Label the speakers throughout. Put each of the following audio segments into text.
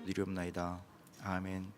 Speaker 1: 기도드리옵나이다. 아멘.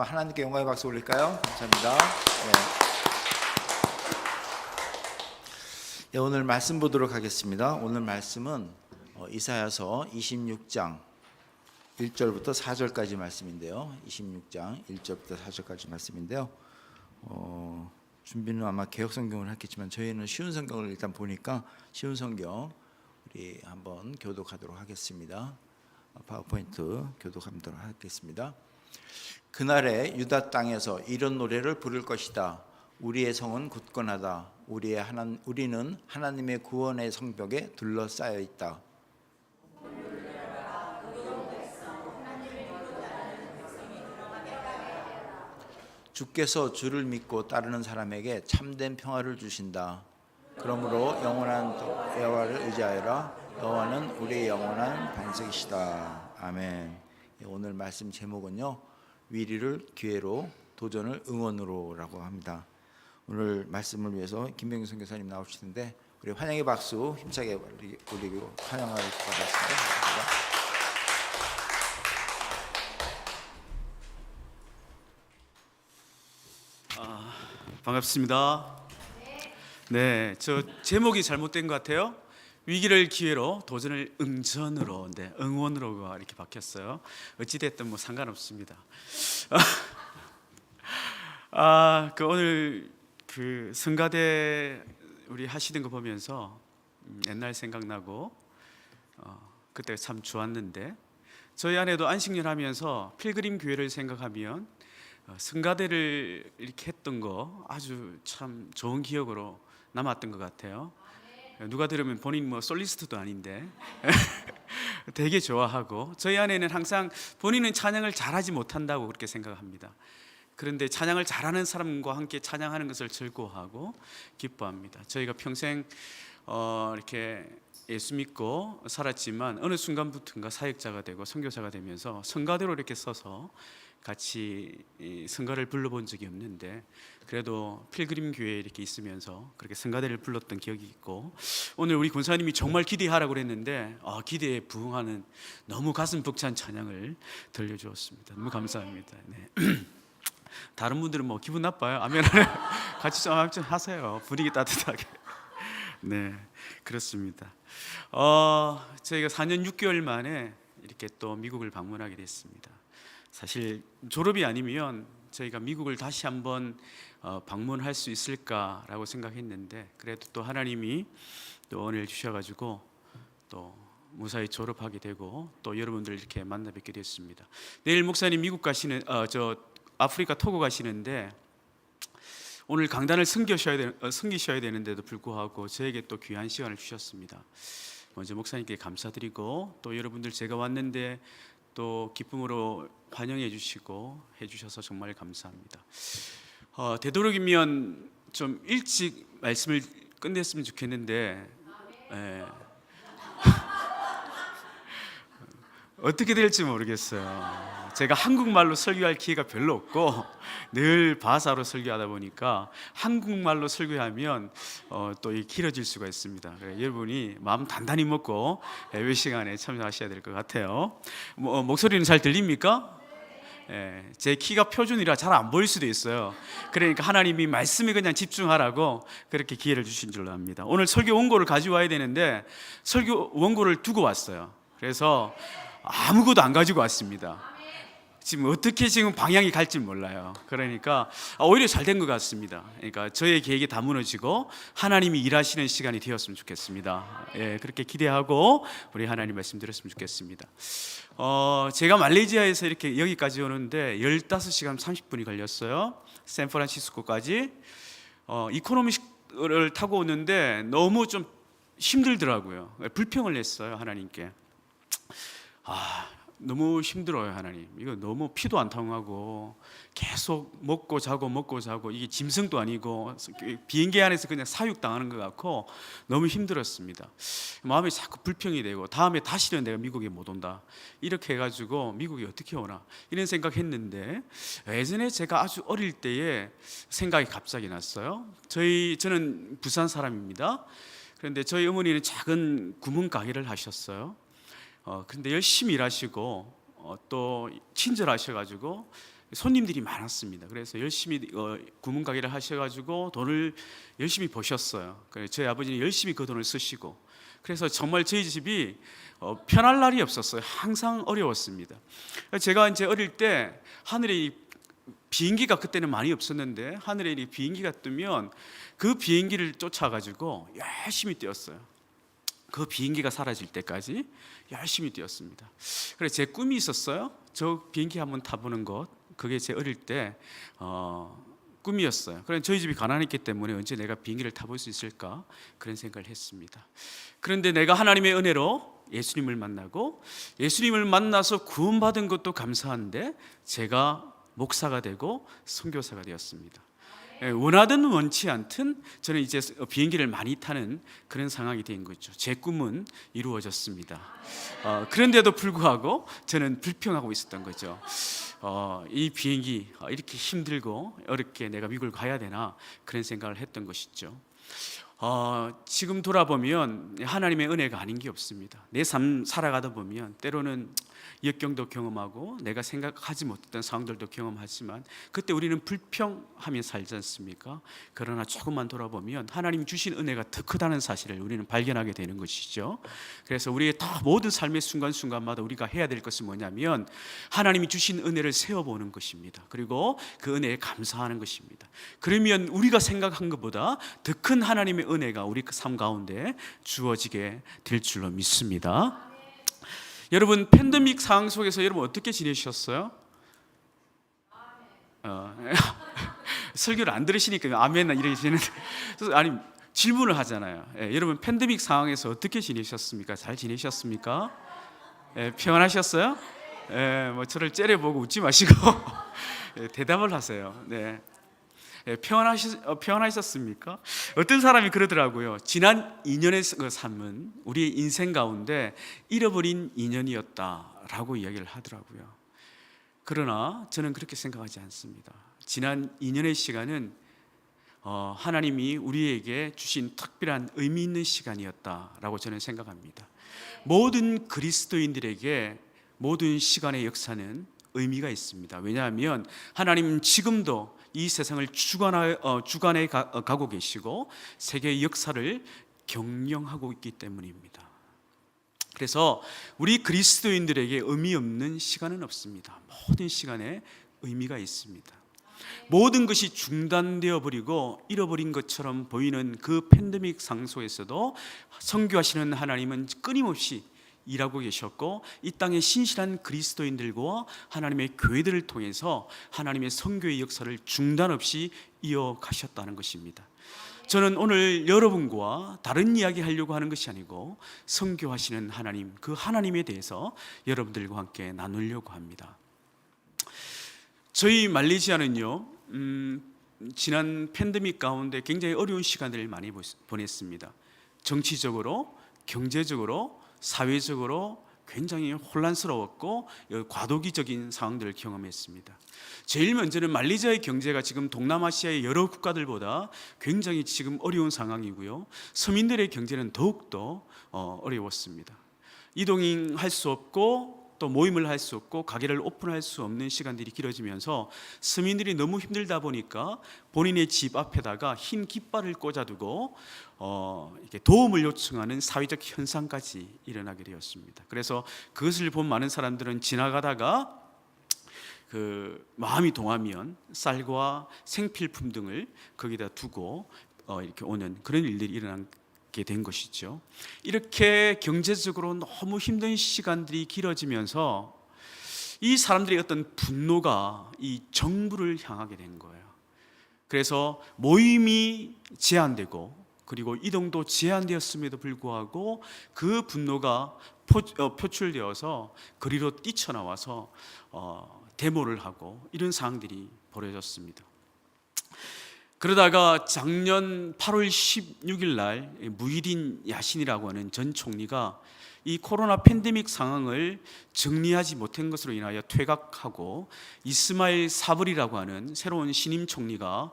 Speaker 1: 한번 하나님께 영광의 박수 올릴까요? 감사합니다. 네, 오늘 말씀 보도록 하겠습니다. 오늘 말씀은 이사야서 26장 1절부터 4절까지 말씀인데요. 26장 1절부터 4절까지 말씀인데요. 준비는 아마 개역 성경을 했겠지만 저희는 쉬운 성경을 일단 보니까 쉬운 성경 우리 한번 교독하도록 하겠습니다. 파워포인트 교독하도록 하겠습니다. 그날에 유다 땅에서 이런 노래를 부를 것이다. 우리의 성은 굳건하다. 우리는 하나님의 구원의 성벽에 둘러싸여 있다. 주께서 주를 믿고 따르는 사람에게 참된 평화를 주신다. 그러므로 영원한 여호와를 의지하여라. 여호와는 우리의 영원한 반석이시다. 아멘. 오늘 말씀 제목은요, 위리를 기회로, 도전을 응원으로라고 합니다. 오늘 말씀을 위해서 김병규 선교사님 나오시는데 우리 환영의 박수 힘차게 올리고 환영을 받았습니다.
Speaker 2: 반갑습니다. 네, 저 제목이 잘못된 것 같아요. 위기를 기회로, 도전을 응전으로, 응원으로가 이렇게 바뀌었어요. 어찌됐든 뭐 상관없습니다. 오늘 그 성가대 우리 하시는 거 보면서 옛날 생각나고 그때 참 좋았는데, 저희 아내도 안식년 하면서 필그림 교회를 생각하면 성가대를 이렇게 했던 거 아주 참 좋은 기억으로 남았던 것 같아요. 누가 들으면 본인 뭐 솔리스트도 아닌데 되게 좋아하고, 저희 아내는 항상 본인은 찬양을 잘하지 못한다고 그렇게 생각합니다. 그런데 찬양을 잘하는 사람과 함께 찬양하는 것을 즐거워하고 기뻐합니다. 저희가 평생 이렇게 예수 믿고 살았지만 어느 순간부터인가 사역자가 되고 선교사가 되면서 성가대로 이렇게 서서 같이 성가를 불러본 적이 없는데, 그래도 필그림 교회에 이렇게 있으면서 그렇게 성가대를 불렀던 기억이 있고, 오늘 우리 권사님이 정말 기대하라고 그랬는데 기대에 부응하는 너무 가슴 벅찬 찬양을 들려주었습니다. 너무 감사합니다. 네. 다른 분들은 뭐 기분 나빠요? 아멘. 같이 좀 하세요. 분위기 따뜻하게. 네, 그렇습니다. 저희가 4년 6개월 만에 이렇게 또 미국을 방문하게 됐습니다. 사실 졸업이 아니면 저희가 미국을 다시 한번 방문할 수 있을까라고 생각했는데, 그래도 또 하나님이 또 은혜를 주셔가지고 또 무사히 졸업하게 되고 또 여러분들 이렇게 만나 뵙게 됐습니다. 내일 목사님 미국 가시는 아프리카 토고 가시는데 오늘 강단을 섬기셔야 되는데도 불구하고 저에게 또 귀한 시간을 주셨습니다. 먼저 목사님께 감사드리고, 또 여러분들 제가 왔는데 또 기쁨으로 환영해 주시고 해주셔서 정말 감사합니다. 되도록이면 좀 일찍 말씀을 끝냈으면 좋겠는데 어떻게 될지 모르겠어요. 제가 한국말로 설교할 기회가 별로 없고 늘 바사로 설교하다 보니까 한국말로 설교하면 또 길어질 수가 있습니다. 여러분이 마음 단단히 먹고 예배 시간에 참여하셔야 될 것 같아요. 목소리는 잘 들립니까? 제 키가 표준이라 잘 안 보일 수도 있어요. 그러니까 하나님이 말씀에 그냥 집중하라고 그렇게 기회를 주신 줄로 압니다. 오늘 설교 원고를 가져와야 되는데 설교 원고를 두고 왔어요. 그래서 아무것도 안 가지고 왔습니다. 지금 어떻게 지금 방향이 갈지 몰라요. 그러니까 오히려 잘 된 것 같습니다. 그러니까 저의 계획이 다 무너지고 하나님이 일하시는 시간이 되었으면 좋겠습니다. 그렇게 기대하고 우리 하나님 말씀 드렸으면 좋겠습니다. 제가 말레이시아에서 이렇게 여기까지 오는데 15시간 30분이 걸렸어요. 샌프란시스코까지. 이코노미를 타고 오는데 너무 좀 힘들더라고요. 불평을 했어요, 하나님께. 너무 힘들어요, 하나님. 이거 너무 피도 안 통하고 계속 먹고 자고 이게 짐승도 아니고 비행기 안에서 그냥 사육당하는 것 같고 너무 힘들었습니다. 마음이 자꾸 불평이 되고 다음에 다시는 내가 미국에 못 온다 이렇게 해가지고 미국에 어떻게 오나 이런 생각했는데, 예전에 제가 아주 어릴 때에 생각이 갑자기 났어요. 저는 부산 사람입니다. 그런데 저희 어머니는 작은 구멍 가게를 하셨어요. 근데 열심히 일하시고 또 친절하셔가지고 손님들이 많았습니다. 그래서 열심히 구문 가게를 하셔가지고 돈을 열심히 버셨어요. 저희 아버지는 열심히 그 돈을 쓰시고, 그래서 정말 저희 집이 편할 날이 없었어요. 항상 어려웠습니다. 제가 이제 어릴 때 하늘에 비행기가 그때는 많이 없었는데 하늘에 비행기가 뜨면 그 비행기를 쫓아가지고 열심히 뛰었어요. 그 비행기가 사라질 때까지 열심히 뛰었습니다. 그래서 제 꿈이 있었어요. 저 비행기 한번 타보는 것. 그게 제 어릴 때 꿈이었어요. 그래서 저희 집이 가난했기 때문에 언제 내가 비행기를 타볼 수 있을까 그런 생각을 했습니다. 그런데 내가 하나님의 은혜로 예수님을 만나고 예수님을 만나서 구원받은 것도 감사한데 제가 목사가 되고 선교사가 되었습니다. 원하든 원치 않든 저는 이제 비행기를 많이 타는 그런 상황이 된 거죠. 제 꿈은 이루어졌습니다. 그런데도 불구하고 저는 불평하고 있었던 거죠. 이 비행기 이렇게 힘들고 어렵게 내가 미국을 가야 되나 그런 생각을 했던 것이죠. 지금 돌아보면 하나님의 은혜가 아닌 게 없습니다. 내 삶 살아가다 보면 때로는 역경도 경험하고 내가 생각하지 못했던 상황들도 경험하지만 그때 우리는 불평하며 살지 않습니까? 그러나 조금만 돌아보면 하나님 주신 은혜가 더 크다는 사실을 우리는 발견하게 되는 것이죠. 그래서 우리의 다 모든 삶의 순간순간마다 우리가 해야 될 것은 뭐냐면 하나님이 주신 은혜를 세워보는 것입니다. 그리고 그 은혜에 감사하는 것입니다. 그러면 우리가 생각한 것보다 더 큰 하나님의 은혜가 우리 삶 가운데 주어지게 될 줄로 믿습니다. 여러분, 팬데믹 상황 속에서 여러분 어떻게 지내셨어요? 설교를 안 들으시니까 아멘 이러시는데 아니 질문을 하잖아요. 여러분 팬데믹 상황에서 어떻게 지내셨습니까? 잘 지내셨습니까? 평안하셨어요? 뭐 저를 째려보고 웃지 마시고 대답을 하세요. 네. 평안하셨습니까? 어떤 사람이 그러더라고요. 지난 2년의 그 삶은 우리의 인생 가운데 잃어버린 2년이었다라고 이야기를 하더라고요. 그러나 저는 그렇게 생각하지 않습니다. 지난 2년의 시간은 하나님이 우리에게 주신 특별한 의미 있는 시간이었다라고 저는 생각합니다. 모든 그리스도인들에게 모든 시간의 역사는 의미가 있습니다. 왜냐하면 하나님은 지금도 이 세상을 주관해 가고 계시고 세계의 역사를 경영하고 있기 때문입니다. 그래서 우리 그리스도인들에게 의미 없는 시간은 없습니다. 모든 시간에 의미가 있습니다. 모든 것이 중단되어 버리고 잃어버린 것처럼 보이는 그 팬데믹 상속에서도 선교하시는 하나님은 끊임없이 일하고 계셨고 이 땅의 신실한 그리스도인들과 하나님의 교회들을 통해서 하나님의 선교의 역사를 중단 없이 이어가셨다는 것입니다. 저는 오늘 여러분과 다른 이야기 하려고 하는 것이 아니고 선교하시는 하나님, 그 하나님에 대해서 여러분들과 함께 나누려고 합니다. 저희 말레이시아는요, 지난 팬데믹 가운데 굉장히 어려운 시간들을 많이 보냈습니다. 정치적으로, 경제적으로, 사회적으로 굉장히 혼란스러웠고 과도기적인 상황들을 경험했습니다. 제일 먼저는 말레이시아의 경제가 지금 동남아시아의 여러 국가들보다 굉장히 지금 어려운 상황이고요. 서민들의 경제는 더욱더 어려웠습니다. 이동할 수 없고 또 모임을 할 수 없고 가게를 오픈할 수 없는 시간들이 길어지면서 서민들이 너무 힘들다 보니까 본인의 집 앞에다가 흰 깃발을 꽂아두고 이렇게 도움을 요청하는 사회적 현상까지 일어나게 되었습니다. 그래서 그것을 본 많은 사람들은 지나가다가 그 마음이 동하면 쌀과 생필품 등을 거기다 두고 이렇게 오는 그런 일들이 일어나게 된 것이죠. 이렇게 경제적으로 너무 힘든 시간들이 길어지면서 이 사람들의 어떤 분노가 이 정부를 향하게 된 거예요. 그래서 모임이 제한되고 그리고 이동도 제한되었음에도 불구하고 그 분노가 표출되어서 거리로 뛰쳐나와서 데모를 하고 이런 상황들이 벌어졌습니다. 그러다가 작년 8월 16일 날 무히딘 야신이라고 하는 전 총리가 이 코로나 팬데믹 상황을 정리하지 못한 것으로 인하여 퇴각하고 이스마일 사브리라고 하는 새로운 신임 총리가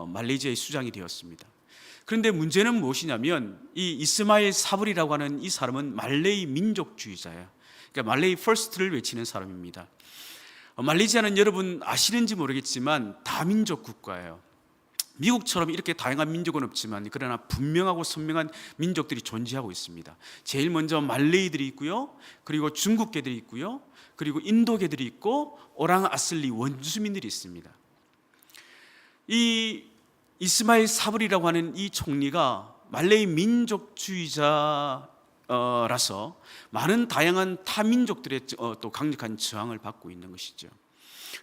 Speaker 2: 말레이시아의 수장이 되었습니다. 그런데 문제는 무엇이냐면 이 이스마일 사브리라고 하는 이 사람은 말레이 민족주의자예요. 그러니까 말레이 퍼스트를 외치는 사람입니다. 말레이시아는 여러분 아시는지 모르겠지만 다민족 국가예요. 미국처럼 이렇게 다양한 민족은 없지만 그러나 분명하고 선명한 민족들이 존재하고 있습니다. 제일 먼저 말레이들이 있고요, 그리고 중국계들이 있고요, 그리고 인도계들이 있고 오랑 아슬리 원주민들이 있습니다. 이 이스마일 사브리라고 하는 이 총리가 말레이 민족주의자라서 많은 다양한 타민족들의 또 강력한 저항을 받고 있는 것이죠.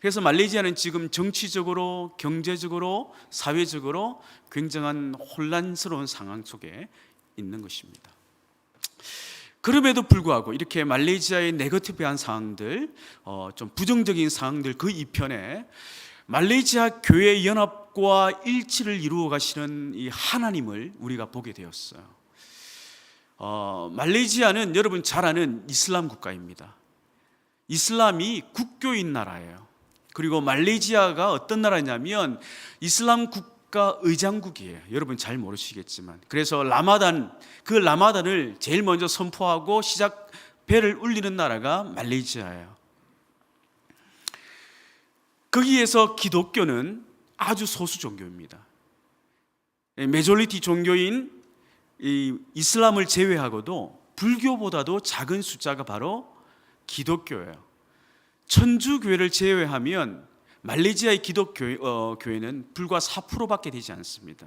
Speaker 2: 그래서 말레이시아는 지금 정치적으로, 경제적으로, 사회적으로 굉장한 혼란스러운 상황 속에 있는 것입니다. 그럼에도 불구하고 이렇게 말레이시아의 네거티브한 상황들, 좀 부정적인 상황들 그 이편에 말레이시아 교회 연합과 일치를 이루어 가시는 이 하나님을 우리가 보게 되었어요. 말레이시아는 여러분 잘 아는 이슬람 국가입니다. 이슬람이 국교인 나라예요. 그리고 말레이시아가 어떤 나라냐면 이슬람 국가 의장국이에요. 여러분 잘 모르시겠지만, 그래서 라마단을 제일 먼저 선포하고 시작 벨을 울리는 나라가 말레이시아예요. 거기에서 기독교는 아주 소수 종교입니다. 메조리티 종교인 이 이슬람을 제외하고도 불교보다도 작은 숫자가 바로 기독교예요. 천주교회를 제외하면 말레이시아의 기독교회는 불과 4%밖에 되지 않습니다.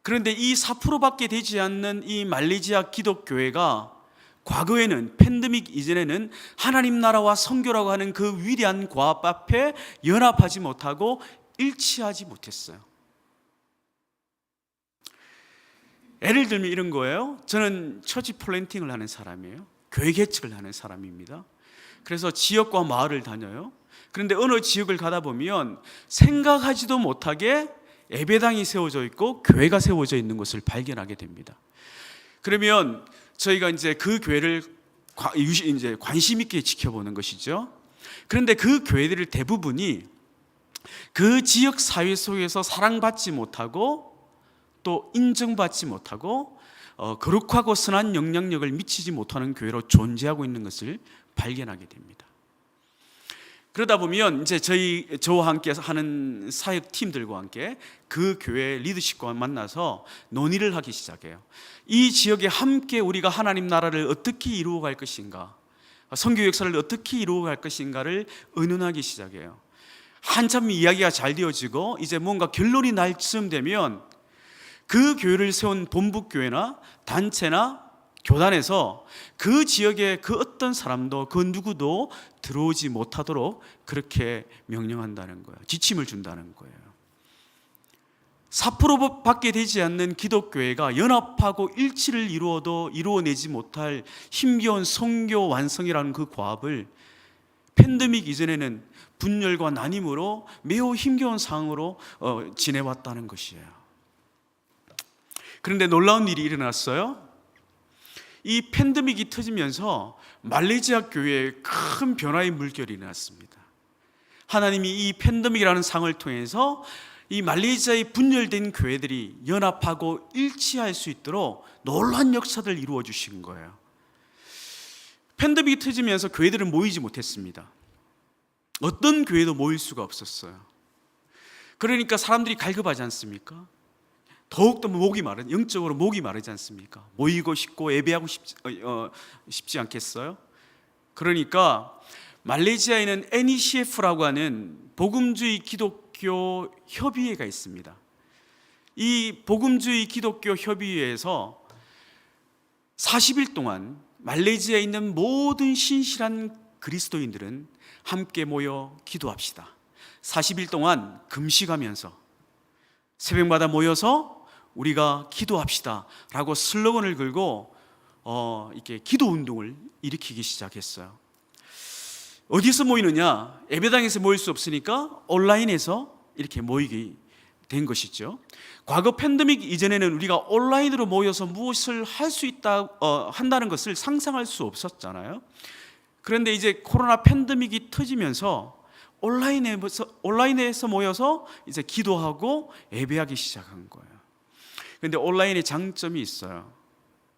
Speaker 2: 그런데 이 4%밖에 되지 않는 이 말레이시아 기독교회가 과거에는 팬데믹 이전에는 하나님 나라와 선교라고 하는 그 위대한 과업 앞에 연합하지 못하고 일치하지 못했어요. 예를 들면 이런 거예요. 저는 처치 플랜팅을 하는 사람이에요. 교회 개척을 하는 사람입니다. 그래서 지역과 마을을 다녀요. 그런데 어느 지역을 가다 보면 생각하지도 못하게 예배당이 세워져 있고 교회가 세워져 있는 것을 발견하게 됩니다. 그러면 저희가 이제 그 교회를 이제 관심 있게 지켜보는 것이죠. 그런데 그 교회들 대부분이 그 지역 사회 속에서 사랑받지 못하고 또 인정받지 못하고 거룩하고 선한 영향력을 미치지 못하는 교회로 존재하고 있는 것을 발견하게 됩니다. 그러다 보면 이제 저와 함께 하는 사역 팀들과 함께 그 교회 리더십과 만나서 논의를 하기 시작해요. 이 지역에 함께 우리가 하나님 나라를 어떻게 이루어갈 것인가, 선교 역사를 어떻게 이루어갈 것인가를 의논하기 시작해요. 한참 이야기가 잘 되어지고 이제 뭔가 결론이 날 쯤 되면 그 교회를 세운 본부교회나 단체나 교단에서 그 지역에 그 어떤 사람도 그 누구도 들어오지 못하도록 그렇게 명령한다는 거예요. 지침을 준다는 거예요. 4%밖에 되지 않는 기독교회가 연합하고 일치를 이루어도 이루어내지 못할 힘겨운 선교 완성이라는 그 과업을 팬데믹 이전에는 분열과 나눔으로 매우 힘겨운 상황으로 지내왔다는 것이에요. 그런데 놀라운 일이 일어났어요. 이 팬데믹이 터지면서 말레이시아 교회에 큰 변화의 물결이 일어났습니다. 하나님이 이 팬데믹이라는 상을 통해서 이 말레이시아의 분열된 교회들이 연합하고 일치할 수 있도록 놀라운 역사를 이루어 주신 거예요. 팬데믹이 터지면서 교회들은 모이지 못했습니다. 어떤 교회도 모일 수가 없었어요. 그러니까 사람들이 갈급하지 않습니까? 더욱더 영적으로 목이 마르지 않습니까? 모이고 싶고 예배하고 싶지 않겠어요? 그러니까 말레이시아에는 NECF라고 하는 복음주의 기독교 협의회가 있습니다. 이 복음주의 기독교 협의회에서 40일 동안 말레이시아에 있는 모든 신실한 그리스도인들은 함께 모여 기도합시다. 40일 동안 금식하면서 새벽마다 모여서 우리가 기도합시다 라고 슬로건을 걸고 이렇게 기도 운동을 일으키기 시작했어요. 어디서 모이느냐? 예배당에서 모일 수 없으니까 온라인에서 이렇게 모이게 된 것이죠. 과거 팬데믹 이전에는 우리가 온라인으로 모여서 무엇을 할 수 한다는 것을 상상할 수 없었잖아요. 그런데 이제 코로나 팬데믹이 터지면서 온라인에서 모여서 이제 기도하고 예배하기 시작한 거예요. 그런데 온라인의 장점이 있어요.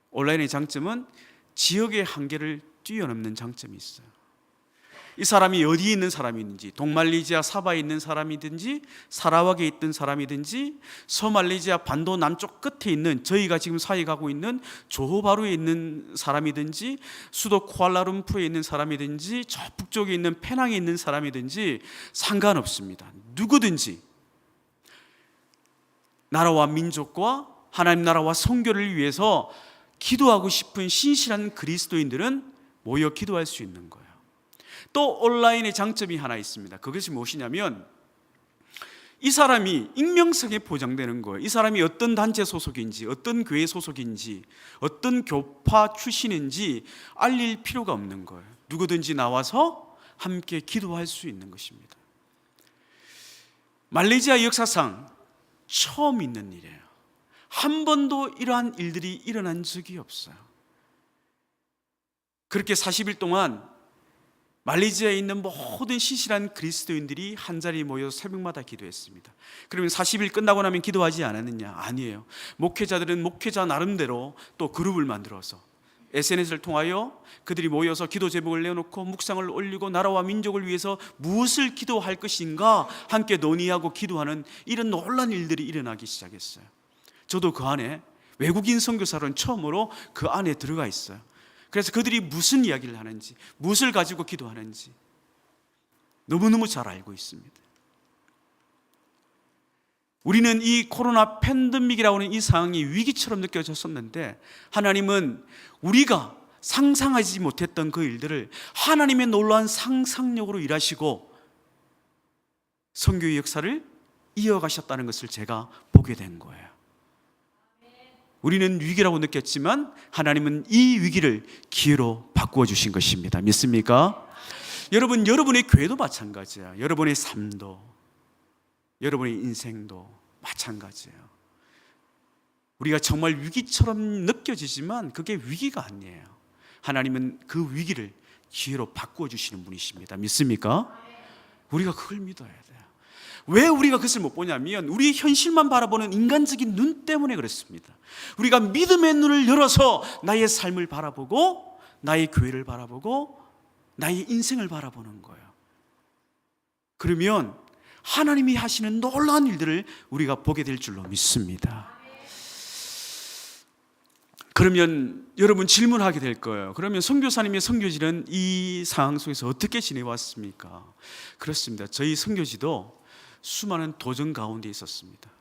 Speaker 2: 온라인의 장점은 지역의 한계를 뛰어넘는 장점이 있어요. 이 사람이 어디에 있는 사람이든지, 동말레이시아 사바에 있는 사람이든지, 사라왁에 있던 사람이든지, 서말레이시아 반도 남쪽 끝에 있는 저희가 지금 사역하고 있는 조호바루에 있는 사람이든지, 수도 쿠알라룸푸르에 있는 사람이든지, 저 북쪽에 있는 페낭에 있는 사람이든지 상관없습니다. 누구든지 나라와 민족과 하나님 나라와 선교를 위해서 기도하고 싶은 신실한 그리스도인들은 모여 기도할 수 있는 거예요. 또 온라인의 장점이 하나 있습니다. 그것이 무엇이냐면 이 사람이 익명성에 보장되는 거예요. 이 사람이 어떤 단체 소속인지, 어떤 교회 소속인지, 어떤 교파 출신인지 알릴 필요가 없는 거예요. 누구든지 나와서 함께 기도할 수 있는 것입니다. 말레이시아 역사상 처음 있는 일이에요. 한 번도 이러한 일들이 일어난 적이 없어요. 그렇게 40일 동안 말레이시아에 있는 모든 신실한 그리스도인들이 한자리에 모여서 새벽마다 기도했습니다. 그러면 40일 끝나고 나면 기도하지 않았느냐? 아니에요. 목회자들은 목회자 나름대로 또 그룹을 만들어서 SNS를 통하여 그들이 모여서 기도 제목을 내놓고 묵상을 올리고 나라와 민족을 위해서 무엇을 기도할 것인가 함께 논의하고 기도하는 이런 놀라운 일들이 일어나기 시작했어요. 저도 그 안에 외국인 선교사로는 처음으로 그 안에 들어가 있어요. 그래서 그들이 무슨 이야기를 하는지, 무엇을 가지고 기도하는지 너무너무 잘 알고 있습니다. 우리는 이 코로나 팬데믹이라고 하는 이 상황이 위기처럼 느껴졌었는데 하나님은 우리가 상상하지 못했던 그 일들을 하나님의 놀라운 상상력으로 일하시고 선교의 역사를 이어가셨다는 것을 제가 보게 된 거예요. 우리는 위기라고 느꼈지만 하나님은 이 위기를 기회로 바꾸어 주신 것입니다. 믿습니까? 여러분, 여러분의 교회도 마찬가지예요. 여러분의 삶도, 여러분의 인생도 마찬가지예요. 우리가 정말 위기처럼 느껴지지만 그게 위기가 아니에요. 하나님은 그 위기를 기회로 바꾸어 주시는 분이십니다. 믿습니까? 우리가 그걸 믿어야 돼요. 왜 우리가 그것을 못 보냐면 우리의 현실만 바라보는 인간적인 눈 때문에 그렇습니다. 우리가 믿음의 눈을 열어서 나의 삶을 바라보고 나의 교회를 바라보고 나의 인생을 바라보는 거예요. 그러면 하나님이 하시는 놀라운 일들을 우리가 보게 될 줄로 믿습니다. 그러면 여러분 질문하게 될 거예요. 그러면 선교사님의 선교지는 이 상황 속에서 어떻게 지내왔습니까? 그렇습니다. 저희 선교지도 수많은 도전 가운데 있었습니다.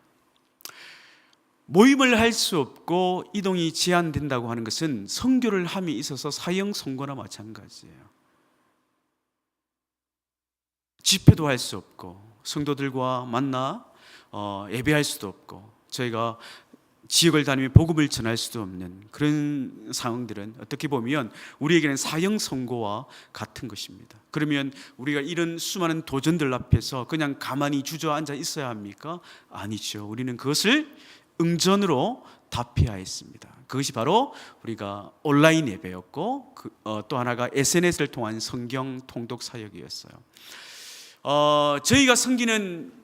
Speaker 2: 모임을 할 수 없고 이동이 제한된다고 하는 것은 선교를 함에 있어서 사형 선고나 마찬가지예요. 집회도 할 수 없고 성도들과 만나 예배할 수도 없고 저희가 지역을 다니며 복음을 전할 수도 없는 그런 상황들은 어떻게 보면 우리에게는 사형 선고와 같은 것입니다. 그러면 우리가 이런 수많은 도전들 앞에서 그냥 가만히 주저앉아 있어야 합니까? 아니죠. 우리는 그것을 응전으로 답해야 했습니다. 그것이 바로 우리가 온라인 예배였고 또 하나가 SNS를 통한 성경 통독 사역이었어요. 저희가 섬기는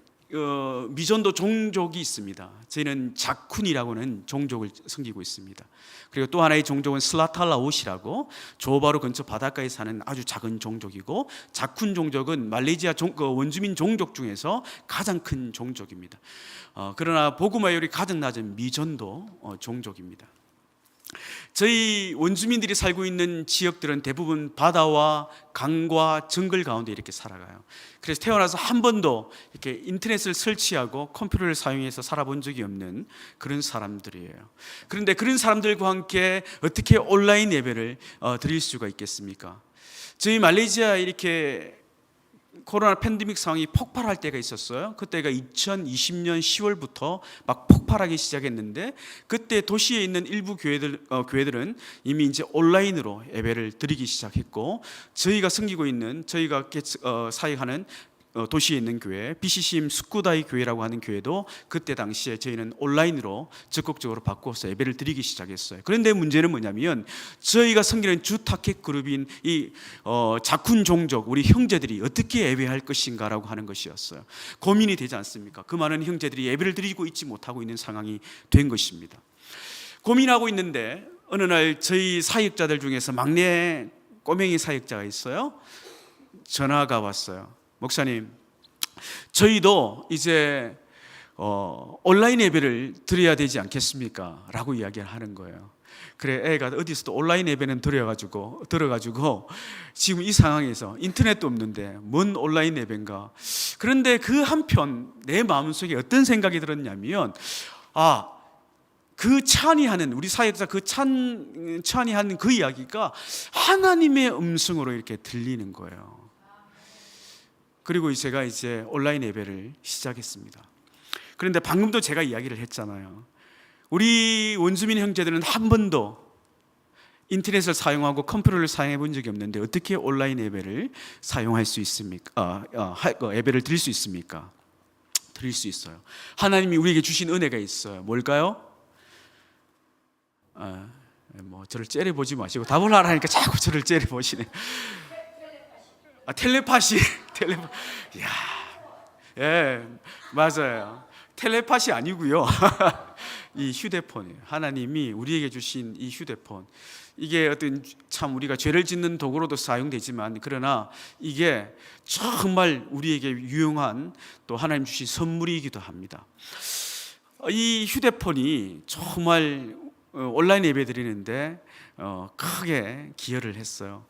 Speaker 2: 미전도 종족이 있습니다. 저희는 자쿤이라고 하는 종족을 섬기고 있습니다. 그리고 또 하나의 종족은 슬라탈라웃이라고 조호바루 근처 바닷가에 사는 아주 작은 종족이고, 자쿤 종족은 말레이시아 원주민 종족 중에서 가장 큰 종족입니다. 그러나 복음화율이 가장 낮은 미전도 종족입니다. 저희 원주민들이 살고 있는 지역들은 대부분 바다와 강과 정글 가운데 이렇게 살아가요. 그래서 태어나서 한 번도 이렇게 인터넷을 설치하고 컴퓨터를 사용해서 살아본 적이 없는 그런 사람들이에요. 그런데 그런 사람들과 함께 어떻게 온라인 예배를 드릴 수가 있겠습니까? 저희 말레이시아 이렇게 코로나 팬데믹 상황이 폭발할 때가 있었어요. 그때가 2020년 10월부터 막 폭발하기 시작했는데, 그때 도시에 있는 일부 교회들은 이미 이제 온라인으로 예배를 드리기 시작했고, 저희가 섬기고 있는 저희가 사역하는 도시에 있는 교회 BCCM 스쿠다이 교회라고 하는 교회도 그때 당시에 저희는 온라인으로 적극적으로 바꿔서 예배를 드리기 시작했어요. 그런데 문제는 뭐냐면 저희가 섬기는 주 타켓 그룹인 이 자쿤 종족 우리 형제들이 어떻게 예배할 것인가라고 하는 것이었어요. 고민이 되지 않습니까? 그 많은 형제들이 예배를 드리고 있지 못하고 있는 상황이 된 것입니다. 고민하고 있는데 어느 날 저희 사역자들 중에서 막내 꼬맹이 사역자가 있어요. 전화가 왔어요. 목사님, 저희도 이제 온라인 예배를 드려야 되지 않겠습니까? 라고 이야기를 하는 거예요. 그래, 애가 어디서 또 온라인 예배는 들어가지고 지금 이 상황에서 인터넷도 없는데 뭔 온라인 예배인가. 그런데 그 한편 내 마음속에 어떤 생각이 들었냐면, 그 찬이하는 우리 사역자 그 찬이하는 그 이야기가 하나님의 음성으로 이렇게 들리는 거예요. 그리고 제가 이제 온라인 예배를 시작했습니다. 그런데 방금도 제가 이야기를 했잖아요. 우리 원주민 형제들은 한 번도 인터넷을 사용하고 컴퓨터를 사용해 본 적이 없는데 어떻게 온라인 예배를 사용할 수 있습니까? 예배를 드릴 수 있습니까? 드릴 수 있어요. 하나님이 우리에게 주신 은혜가 있어요. 뭘까요? 저를 째려보지 마시고 답을 하라니까 자꾸 저를 째려보시네. 텔레파시. 이야, 예, 맞아요. 텔레파시 아니고요. 이 휴대폰이에요. 하나님이 우리에게 주신 이 휴대폰, 이게 어떤 참 우리가 죄를 짓는 도구로도 사용되지만, 그러나 이게 정말 우리에게 유용한 또 하나님 주신 선물이기도 합니다. 이 휴대폰이 정말 온라인 예배 드리는데 크게 기여를 했어요.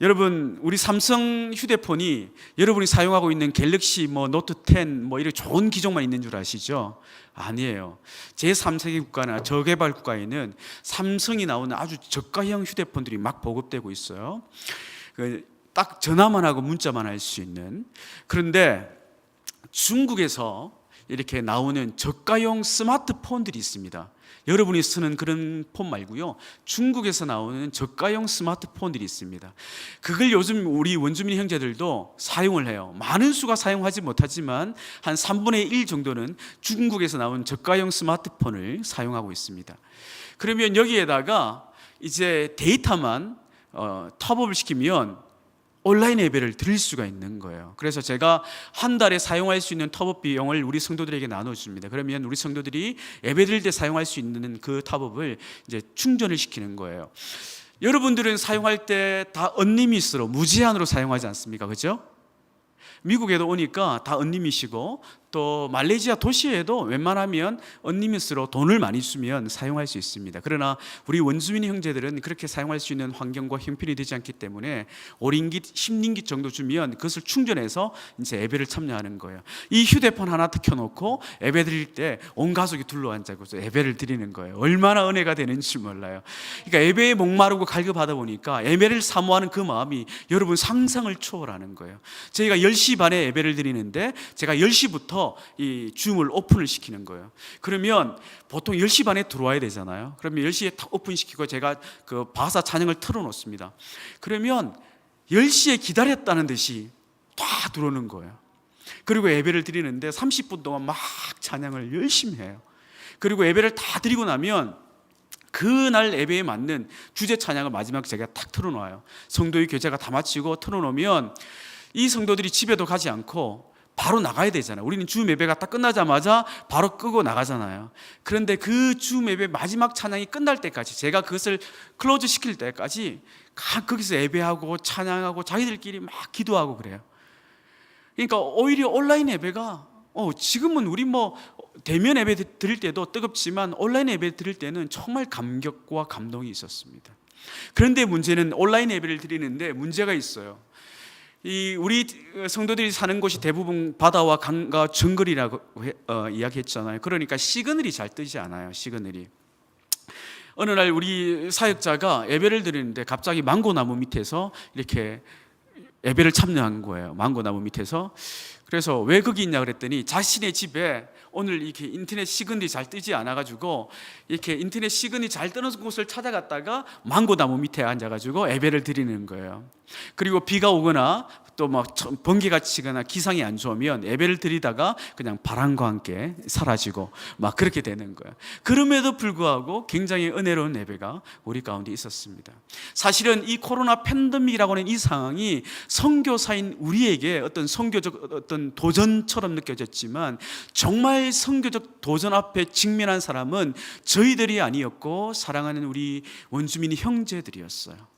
Speaker 2: 여러분, 우리 삼성 휴대폰이 여러분이 사용하고 있는 갤럭시 노트 10 이런 좋은 기종만 있는 줄 아시죠? 아니에요. 제3세계 국가나 저개발 국가에는 삼성이 나오는 아주 저가형 휴대폰들이 막 보급되고 있어요. 딱 전화만 하고 문자만 할 수 있는. 그런데 중국에서 이렇게 나오는 저가형 스마트폰들이 있습니다. 여러분이 쓰는 그런 폰 말고요, 중국에서 나오는 저가형 스마트폰들이 있습니다. 그걸 요즘 우리 원주민 형제들도 사용을 해요. 많은 수가 사용하지 못하지만 한 3분의 1 정도는 중국에서 나온 저가형 스마트폰을 사용하고 있습니다. 그러면 여기에다가 이제 데이터만 탑업을 시키면 온라인 예배를 드릴 수가 있는 거예요. 그래서 제가 한 달에 사용할 수 있는 탑업 비용을 우리 성도들에게 나눠줍니다. 그러면 우리 성도들이 예배 드릴 때 사용할 수 있는 그 탑업을 이제 충전을 시키는 거예요. 여러분들은 사용할 때 다 언리밋으로 무제한으로 사용하지 않습니까? 그렇죠? 미국에도 오니까 다 언리밋이고, 또 말레이시아 도시에도 웬만하면 언리밋으로 돈을 많이 주면 사용할 수 있습니다. 그러나 우리 원주민 형제들은 그렇게 사용할 수 있는 환경과 형편이 되지 않기 때문에 5링깃, 10링깃 정도 주면 그것을 충전해서 이제 예배를 참여하는 거예요. 이 휴대폰 하나 켜놓고 예배 드릴 때 온 가족이 둘러앉아서 예배를 드리는 거예요. 얼마나 은혜가 되는지 몰라요. 그러니까 예배에 목마르고 갈급하다 보니까 예배를 사모하는 그 마음이 여러분 상상을 초월하는 거예요. 저희가 10시 반에 예배를 드리는데 제가 10시부터 이 줌을 오픈을 시키는 거예요. 그러면 보통 10시 반에 들어와야 되잖아요. 그러면 10시에 딱 오픈시키고 제가 그 바사 찬양을 틀어놓습니다. 그러면 10시에 기다렸다는 듯이 다 들어오는 거예요. 그리고 예배를 드리는데 30분 동안 막 찬양을 열심히 해요. 그리고 예배를 다 드리고 나면 그날 예배에 맞는 주제 찬양을 마지막 제가 탁 틀어놓아요. 성도의 교제가 다 마치고 틀어놓으면 이 성도들이 집에도 가지 않고 바로 나가야 되잖아요. 우리는 주 예배가 딱 끝나자마자 바로 끄고 나가잖아요. 그런데 그 주 예배 마지막 찬양이 끝날 때까지, 제가 그것을 클로즈 시킬 때까지 거기서 예배하고 찬양하고 자기들끼리 막 기도하고 그래요. 그러니까 오히려 온라인 예배가 지금은 우리 대면 예배 드릴 때도 뜨겁지만 온라인 예배 드릴 때는 정말 감격과 감동이 있었습니다. 그런데 문제는 온라인 예배를 드리는데 문제가 있어요. 우리 성도들이 사는 곳이 대부분 바다와 강과 정글이라고 이야기했잖아요. 그러니까 시그널이 잘 뜨지 않아요. 시그널이. 어느 날 우리 사역자가 예배를 드리는데 갑자기 망고나무 밑에서 이렇게 예배를 참여한 거예요. 망고나무 밑에서. 그래서 왜 거기 있냐 그랬더니 자신의 집에 오늘 이렇게 인터넷 시그널이 잘 뜨지 않아가지고 이렇게 인터넷 시그널이 잘 뜨는 곳을 찾아갔다가 망고나무 밑에 앉아가지고 예배를 드리는 거예요. 그리고 비가 오거나 또 번개가 치거나 기상이 안 좋으면 예배를 드리다가 그냥 바람과 함께 사라지고 막 그렇게 되는 거예요. 그럼에도 불구하고 굉장히 은혜로운 예배가 우리 가운데 있었습니다. 사실은 이 코로나 팬데믹이라고 하는 이 상황이 선교사인 우리에게 어떤 선교적 어떤 도전처럼 느껴졌지만, 정말 선교적 도전 앞에 직면한 사람은 저희들이 아니었고 사랑하는 우리 원주민 형제들이었어요.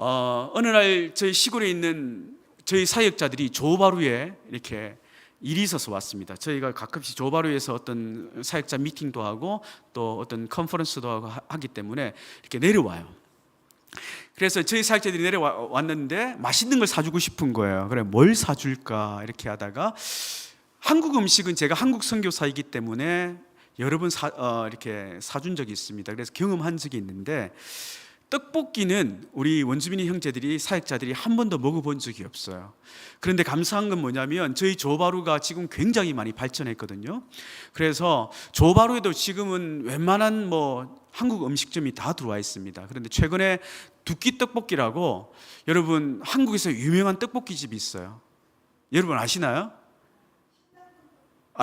Speaker 2: 어느 날 저희 시골에 있는 저희 사역자들이 조바루에 이렇게 일이 있어서 왔습니다. 저희가 가끔씩 조바루에서 어떤 사역자 미팅도 하고 또 어떤 컨퍼런스도 하고 하기 때문에 이렇게 내려와요. 그래서 저희 사역자들이 내려왔는데 맛있는 걸 사주고 싶은 거예요. 그래, 뭘 사줄까 이렇게 하다가 한국 음식은 제가 한국 선교사이기 때문에 여러 번 이렇게 사준 적이 있습니다. 그래서 경험한 적이 있는데 떡볶이는 우리 원주민의 형제들이 사역자들이 한 번도 먹어본 적이 없어요. 그런데 감사한 건 뭐냐면 저희 조바루가 지금 굉장히 많이 발전했거든요. 그래서 조바루에도 지금은 웬만한 한국 음식점이 다 들어와 있습니다. 그런데 최근에 두끼 떡볶이라고 여러분 한국에서 유명한 떡볶이 집이 있어요. 여러분 아시나요?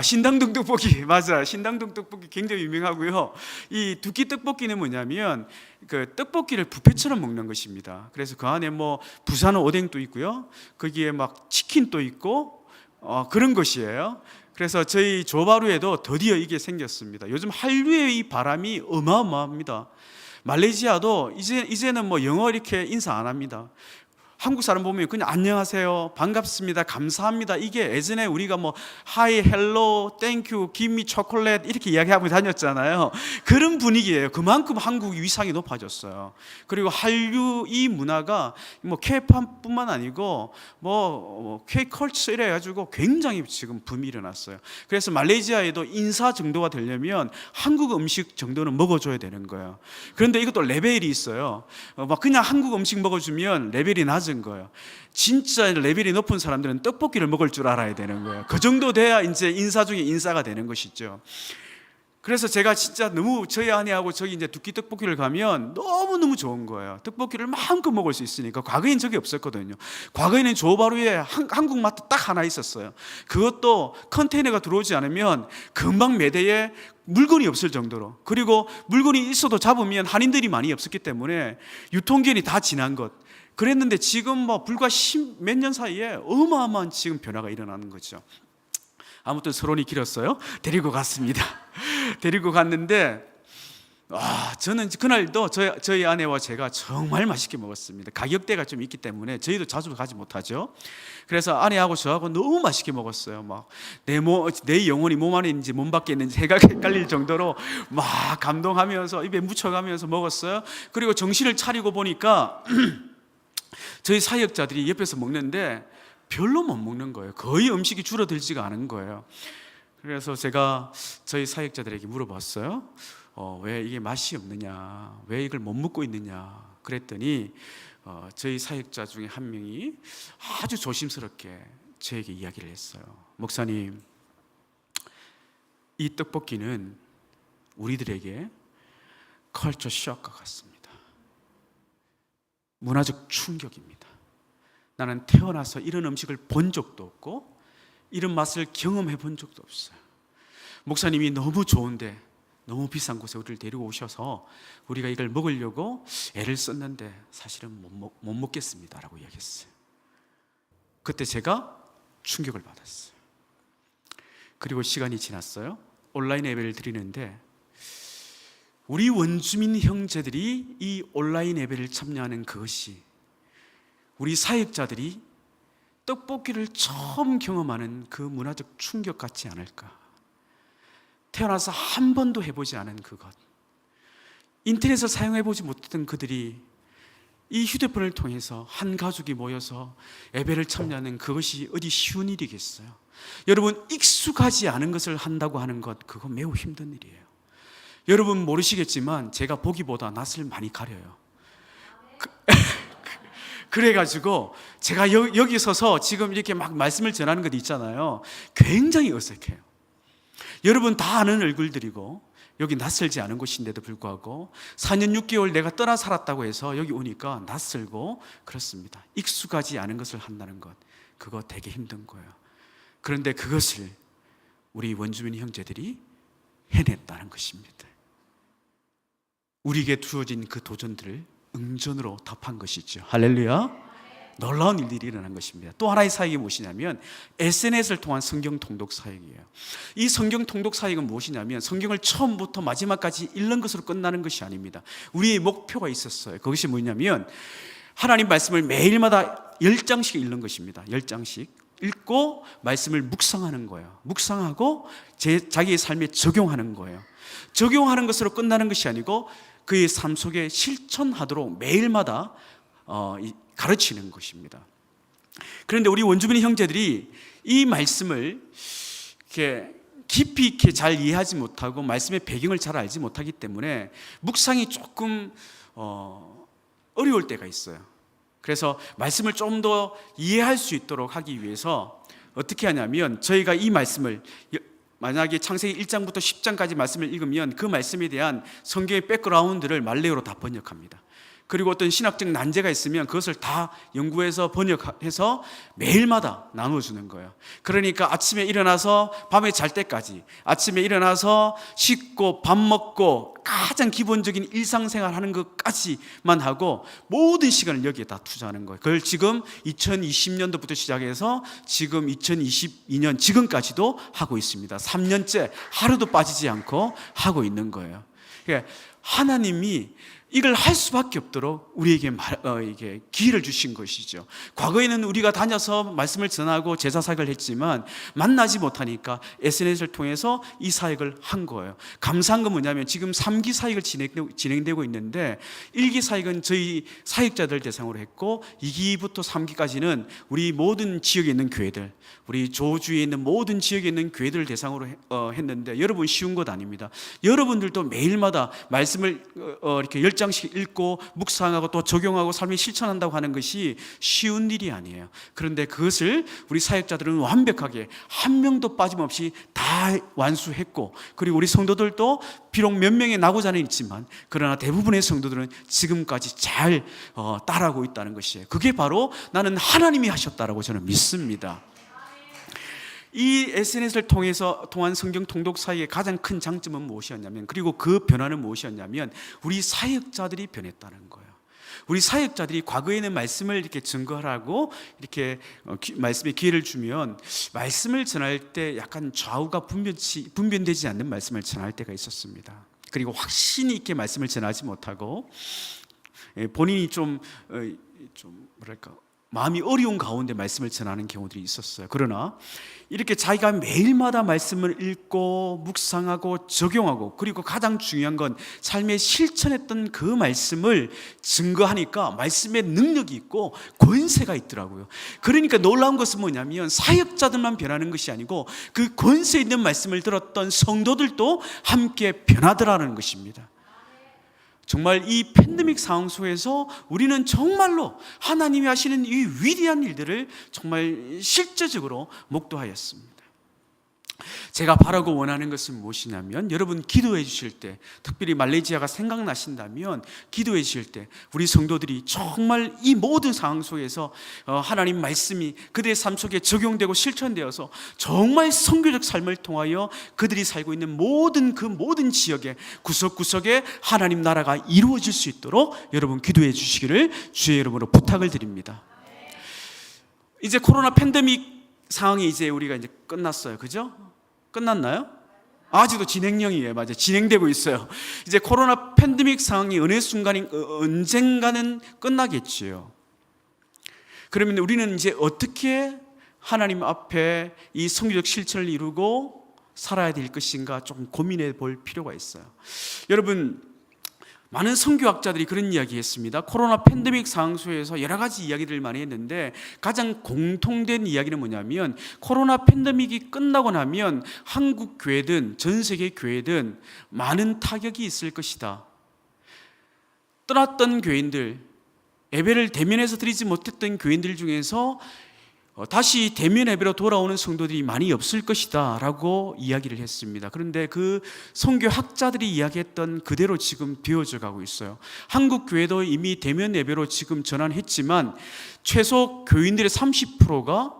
Speaker 2: 신당동 떡볶이 맞아. 신당동 떡볶이 굉장히 유명하고요. 이 두끼 떡볶이는 뭐냐면 그 떡볶이를 뷔페처럼 먹는 것입니다. 그래서 그 안에 부산 오뎅도 있고요. 거기에 막 치킨도 있고 그런 것이에요. 그래서 저희 조바루에도 드디어 이게 생겼습니다. 요즘 한류의 이 바람이 어마어마합니다. 말레이시아도 이제는 영어 이렇게 인사 안 합니다. 한국 사람 보면 그냥 안녕하세요, 반갑습니다, 감사합니다. 이게 예전에 우리가 하이, 헬로, 땡큐, 기미 초콜릿 이렇게 이야기하고 다녔잖아요. 그런 분위기예요. 그만큼 한국 위상이 높아졌어요. 그리고 한류 이 문화가 K-팝뿐만 아니고 K-컬처 이래 가지고 굉장히 지금 붐이 일어났어요. 그래서 말레이시아에도 인사 정도가 되려면 한국 음식 정도는 먹어줘야 되는 거예요. 그런데 이것도 레벨이 있어요. 그냥 한국 음식 먹어주면 레벨이 낮은 거예요. 진짜 레벨이 높은 사람들은 떡볶이를 먹을 줄 알아야 되는 거예요. 그 정도 돼야 이제 인사 중에 인사가 되는 것이죠. 그래서 제가 진짜 너무 저희 아내하고 저기 이제 두끼 떡볶이를 가면 너무너무 좋은 거예요. 떡볶이를 마음껏 먹을 수 있으니까. 과거에는 적이 없었거든요. 과거에는 조바루에 한국 마트 딱 하나 있었어요. 그것도 컨테이너가 들어오지 않으면 금방 매대에 물건이 없을 정도로, 그리고 물건이 있어도 잡으면 한인들이 많이 없었기 때문에 유통기한이 다 지난 것. 그랬는데 지금 불과 몇 년 사이에 어마어마한 지금 변화가 일어나는 거죠. 아무튼 서론이 길었어요. 데리고 갔습니다. 데리고 갔는데 저는 그날도 저희 아내와 제가 정말 맛있게 먹었습니다. 가격대가 좀 있기 때문에 저희도 자주 가지 못하죠. 그래서 아내하고 저하고 너무 맛있게 먹었어요. 내 영혼이 몸 안에 있는지 몸 밖에 있는지 해가 헷갈릴 정도로 막 감동하면서 입에 묻혀가면서 먹었어요. 그리고 정신을 차리고 보니까 저희 사역자들이 옆에서 먹는데 별로 못 먹는 거예요. 거의 음식이 줄어들지가 않은 거예요. 그래서 제가 저희 사역자들에게 물어봤어요. 왜 이게 맛이 없느냐, 왜 이걸 못 먹고 있느냐 그랬더니 저희 사역자 중에 한 명이 아주 조심스럽게 저에게 이야기를 했어요. 목사님, 이 떡볶이는 우리들에게 컬처 쇼크 같습니다. 문화적 충격입니다. 나는 태어나서 이런 음식을 본 적도 없고 이런 맛을 경험해 본 적도 없어요. 목사님이 너무 좋은데 너무 비싼 곳에 우리를 데리고 오셔서 우리가 이걸 먹으려고 애를 썼는데 사실은 못 먹겠습니다 라고 이야기했어요. 그때 제가 충격을 받았어요. 그리고 시간이 지났어요. 온라인 예배를 드리는데 우리 원주민 형제들이 이 온라인 예배를 참여하는 그것이 우리 사역자들이 떡볶이를 처음 경험하는 그 문화적 충격 같지 않을까. 태어나서 한 번도 해보지 않은 그것, 인터넷을 사용해보지 못했던 그들이 이 휴대폰을 통해서 한 가족이 모여서 예배를 참여하는 그것이 어디 쉬운 일이겠어요? 여러분, 익숙하지 않은 것을 한다고 하는 것, 그거 매우 힘든 일이에요. 여러분 모르시겠지만 제가 보기보다 낯을 많이 가려요. 그래가지고 제가 여기 서서 지금 이렇게 막 말씀을 전하는 것 있잖아요. 굉장히 어색해요. 여러분 다 아는 얼굴들이고 여기 낯설지 않은 곳인데도 불구하고 4년 6개월 내가 떠나 살았다고 해서 여기 오니까 낯설고 그렇습니다. 익숙하지 않은 것을 한다는 것, 그거 되게 힘든 거예요. 그런데 그것을 우리 원주민 형제들이 해냈다는 것입니다. 우리에게 주어진 그 도전들을 응전으로 답한 것이죠. 할렐루야. 놀라운 일들이 일어난 것입니다. 또 하나의 사역이 무엇이냐면 SNS를 통한 성경 통독 사역이에요. 이 성경 통독 사역은 무엇이냐면 성경을 처음부터 마지막까지 읽는 것으로 끝나는 것이 아닙니다. 우리의 목표가 있었어요. 그것이 뭐냐면 하나님 말씀을 매일마다 10장씩 읽는 것입니다. 10장씩 읽고 말씀을 묵상하는 거예요. 묵상하고 자기의 삶에 적용하는 거예요. 적용하는 것으로 끝나는 것이 아니고 그의 삶 속에 실천하도록 매일마다 가르치는 것입니다. 그런데 우리 원주민 형제들이 이 말씀을 이렇게 깊이 있게 잘 이해하지 못하고 말씀의 배경을 잘 알지 못하기 때문에 묵상이 조금 어려울 때가 있어요. 그래서 말씀을 좀 더 이해할 수 있도록 하기 위해서 어떻게 하냐면, 저희가 이 말씀을 만약에 창세기 1장부터 10장까지 말씀을 읽으면 그 말씀에 대한 성경의 백그라운드를 말레이어로 다 번역합니다. 그리고 어떤 신학적 난제가 있으면 그것을 다 연구해서 번역해서 매일마다 나눠주는 거예요. 그러니까 아침에 일어나서 밤에 잘 때까지, 아침에 일어나서 씻고 밥 먹고 가장 기본적인 일상생활 하는 것까지만 하고 모든 시간을 여기에 다 투자하는 거예요. 그걸 지금 2020년도부터 시작해서 지금 2022년 지금까지도 하고 있습니다. 3년째 하루도 빠지지 않고 하고 있는 거예요. 그러니까 하나님이 이걸 할 수밖에 없도록 우리에게 이게 기회를 주신 것이죠. 과거에는 우리가 다녀서 말씀을 전하고 제자 사역을 했지만 만나지 못하니까 SNS를 통해서 이 사역을 한 거예요. 감사한 건 뭐냐면 지금 3기 사역을 진행되고 있는데 1기 사역은 저희 사역자들 대상으로 했고 2기부터 3기까지는 우리 모든 지역에 있는 교회들, 우리 조주에 있는 모든 지역에 있는 교회들을 대상으로 했는데 여러분 쉬운 것 아닙니다. 여러분들도 매일마다 말씀을 이렇게 10장씩 읽고 묵상하고 또 적용하고 삶에 실천한다고 하는 것이 쉬운 일이 아니에요. 그런데 그것을 우리 사역자들은 완벽하게 한 명도 빠짐없이 다 완수했고, 그리고 우리 성도들도 비록 몇 명의 낙오자는 있지만 그러나 대부분의 성도들은 지금까지 잘 따라하고 있다는 것이에요. 그게 바로 나는 하나님이 하셨다라고 저는 믿습니다. 이 SNS를 통한 성경 통독 사이의 가장 큰 장점은 무엇이었냐면, 그리고 그 변화는 무엇이었냐면 우리 사역자들이 변했다는 거예요. 우리 사역자들이 과거에는 말씀을 이렇게 증거하라고 이렇게 말씀의 기회를 주면 말씀을 전할 때 약간 좌우가 분변되지 않는 말씀을 전할 때가 있었습니다. 그리고 확신이 있게 말씀을 전하지 못하고 본인이 좀 뭐랄까 마음이 어려운 가운데 말씀을 전하는 경우들이 있었어요. 그러나 이렇게 자기가 매일마다 말씀을 읽고 묵상하고 적용하고, 그리고 가장 중요한 건 삶에 실천했던 그 말씀을 증거하니까 말씀에 능력이 있고 권세가 있더라고요. 그러니까 놀라운 것은 뭐냐면 사역자들만 변하는 것이 아니고 그 권세 있는 말씀을 들었던 성도들도 함께 변하더라는 것입니다. 정말 이 팬데믹 상황 속에서 우리는 정말로 하나님이 하시는 이 위대한 일들을 정말 실제적으로 목도하였습니다. 제가 바라고 원하는 것은 무엇이냐면, 여러분 기도해 주실 때, 특별히 말레이시아가 생각나신다면 기도해 주실 때 우리 성도들이 정말 이 모든 상황 속에서 하나님 말씀이 그들의 삶 속에 적용되고 실천되어서 정말 선교적 삶을 통하여 그들이 살고 있는 모든 지역에 구석구석에 하나님 나라가 이루어질 수 있도록 여러분 기도해 주시기를 주의 이름으로 부탁을 드립니다. 이제 코로나 팬데믹 상황이 이제 우리가 이제 끝났어요. 그죠? 끝났나요? 아직도 진행형이에요. 맞아요. 진행되고 있어요. 이제 코로나 팬데믹 상황이 어느 순간인 언젠가는 끝나겠지요. 그러면 우리는 이제 어떻게 하나님 앞에 이 성교적 실천을 이루고 살아야 될 것인가 좀 고민해 볼 필요가 있어요. 여러분, 많은 선교학자들이 그런 이야기 했습니다. 코로나 팬데믹 상황 속에서 여러 가지 이야기들을 많이 했는데 가장 공통된 이야기는 뭐냐면, 코로나 팬데믹이 끝나고 나면 한국 교회든 전 세계 교회든 많은 타격이 있을 것이다. 떠났던 교인들, 예배를 대면에서 드리지 못했던 교인들 중에서 다시 대면 예배로 돌아오는 성도들이 많이 없을 것이다 라고 이야기를 했습니다. 그런데 그 선교학자들이 이야기했던 그대로 지금 되어져 가고 있어요. 한국 교회도 이미 대면 예배로 지금 전환했지만 최소 교인들의 30%가